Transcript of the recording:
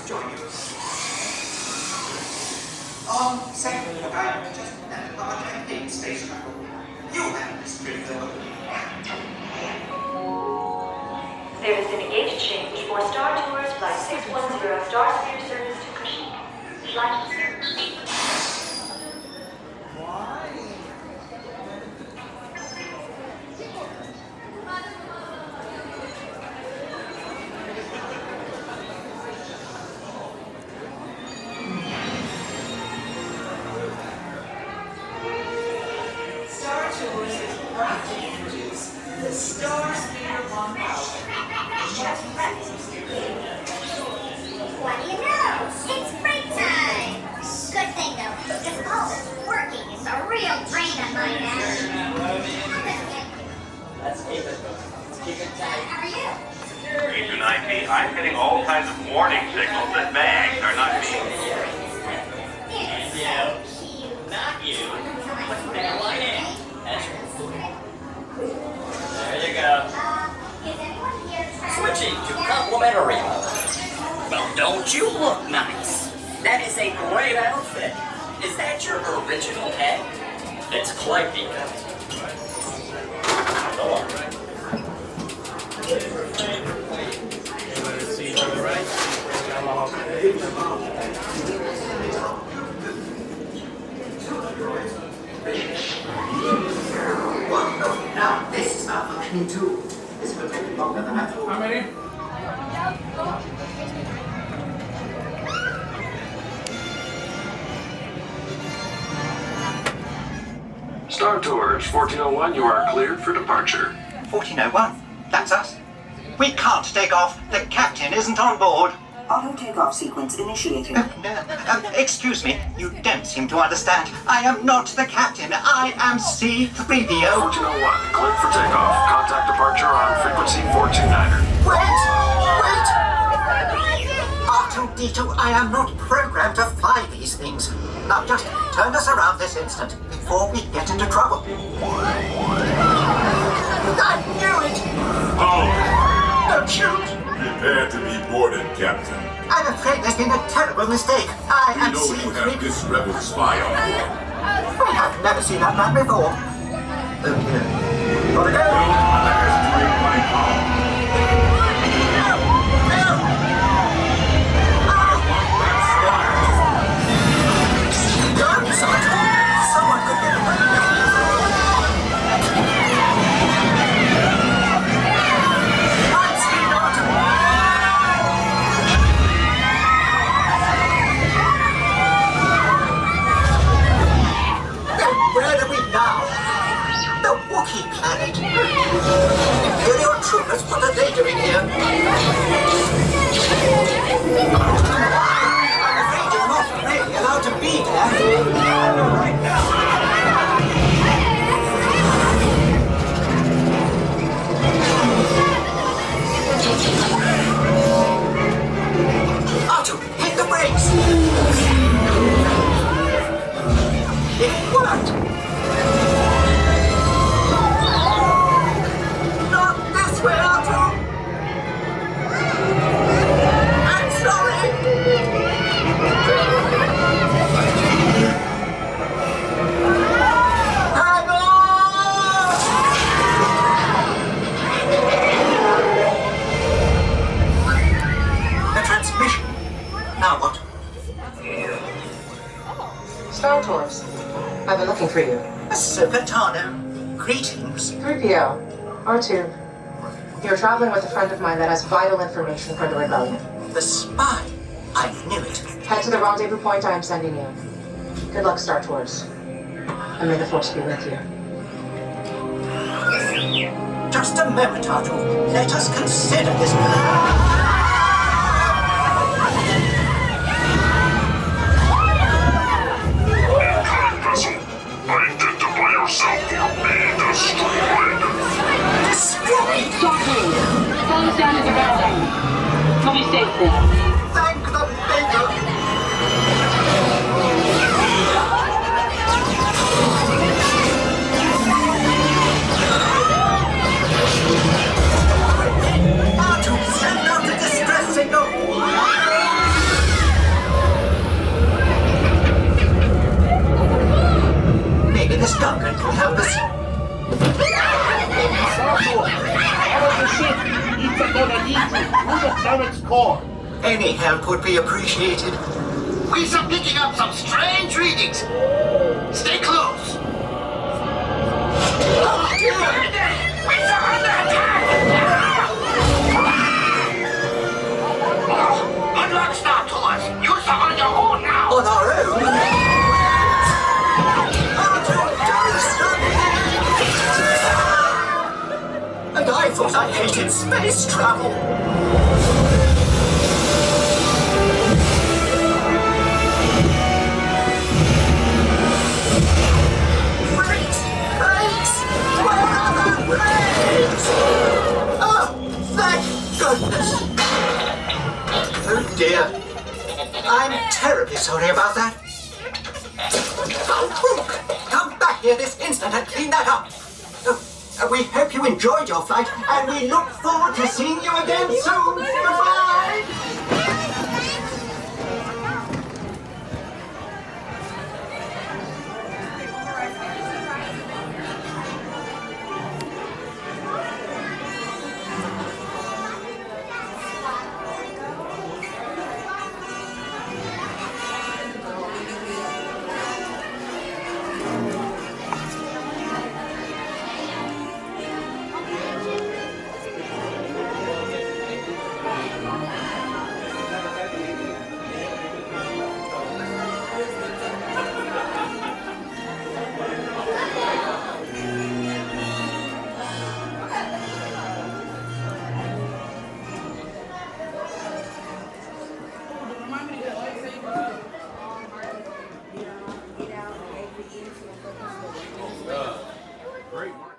just join you. Secondly, I'm just campaign space travel. You have this trip, though. There has been a gate change for Star Tours Flight 610 Starspeeder service to Kashyyyk. Flight Star Tours is proud to introduce the Starspeeder 1000. What do you know? It's break time! Good thing though, because all this working is a real drain on my neck. Let's keep it tight. How are you? Agent IP, I'm getting all kinds of warning signals that bags are not being... It's You. so cute. Not you. Put that line in. That's right. There you go. Is anyone here trying Switching to complimentary mode. Well, don't you look nice? That is a great outfit. Is that your original head? It's quite becoming. Go on. Well, now this is malfunctioning too. This will take longer than I thought. How many? Star Tours 1401, you are cleared for departure. 1401. That's us. We can't take off. The captain isn't on board. Auto takeoff sequence initiated. Excuse me. You don't seem to understand. I am not the captain. I am C-3PO. 1401, cleared for takeoff. Contact departure on frequency 429er. Wait! R2-D2, I am not programmed to fly these things. Now just turn us around this instant before we get into trouble. I knew it! Oh, Don't shoot! prepare to be boarded, Captain. I'm afraid there's been a terrible mistake. I We am know you have C-3PO. this rebel spy on board. I have never seen that man before. Oh dear. Gotta go! Underestimate my power. Someone could get away. Lightspeed Auto! Where are we now? The Wookiee planet. Imperial troopers, what are they doing here? I'm afraid you're not really allowed to be there. Otto, hit the brakes! It worked! Not this way, Otto! I'm sorry! Hang on! The transmission. Now what? Star Tours. I've been looking for you. Ahsoka Tano. Greetings. 3PO. R2. You're traveling with a friend of mine that has vital information for the rebellion. The spy. I knew it. Head to the rendezvous point I am sending you. Good luck, Star Tours. And may the Force be with you. Just a moment, Artu. Let us consider this. Vessel, identify yourself or be destroyed. Destroyed! Starfleet, follow us down to the railway. We'll be safe there. Thank the baker! Artu, send out the distress signal! are gonna need you through the planet's core. Any help would be appreciated. We are picking up some strange readings. Stay close. Oh, dear. We're under attack! Good luck, Star Tours. You're on your own now. On our own? And I thought I hated space travel. Brakes! Brakes! Where are the brakes? Oh, thank goodness. Oh dear. I'm terribly sorry about that. Oh, Brooke, come back here this instant and clean that up. We hope you enjoyed your flight, and we look forward to seeing you again soon. Goodbye.